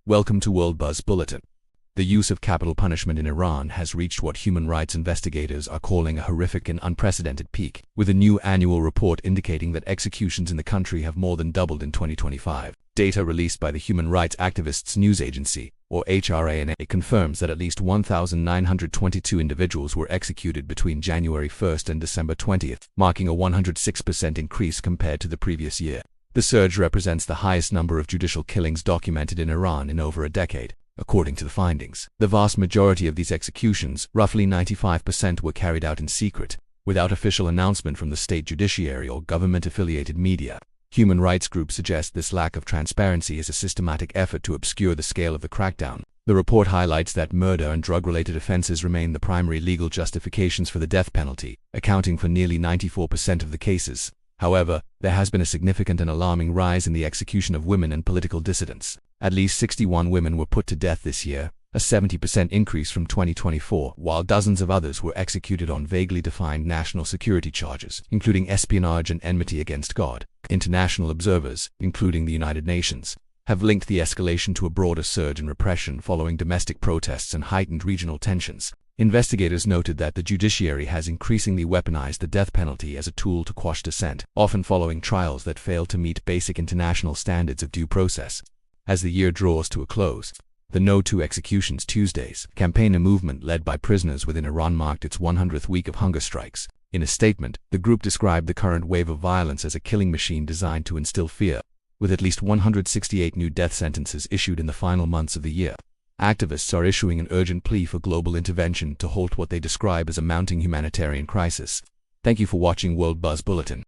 Welcome to World Buzz Bulletin. The use of capital punishment in Iran has reached what human rights investigators are calling a horrific and unprecedented peak, with a new annual report indicating that executions in the country have more than doubled in 2025. Data released by the Human Rights Activists News Agency, or HRANA, confirms that at least 1,922 individuals were executed between January 1st and December 20th, marking a 106% increase compared to the previous year. The surge represents the highest number of judicial killings documented in Iran in over a decade, according to the findings. The vast majority of these executions, roughly 95%, were carried out in secret, without official announcement from the state judiciary or government-affiliated media. Human rights groups suggest this lack of transparency is a systematic effort to obscure the scale of the crackdown. The report highlights that murder and drug-related offenses remain the primary legal justifications for the death penalty, accounting for nearly 94% of the cases. However, there has been a significant and alarming rise in the execution of women and political dissidents. At least 61 women were put to death this year, a 70% increase from 2024, while dozens of others were executed on vaguely defined national security charges, including espionage and enmity against God. International observers, including the United Nations, have linked the escalation to a broader surge in repression following domestic protests and heightened regional tensions. Investigators noted that the judiciary has increasingly weaponized the death penalty as a tool to quash dissent, often following trials that fail to meet basic international standards of due process. As the year draws to a close, the No to Executions Tuesdays campaign, a movement led by prisoners within Iran, marked its 100th week of hunger strikes. In a statement, the group described the current wave of violence as a killing machine designed to instill fear, with at least 168 new death sentences issued in the final months of the year. Activists are issuing an urgent plea for global intervention to halt what they describe as a mounting humanitarian crisis. Thank you for watching World Buzz Bulletin.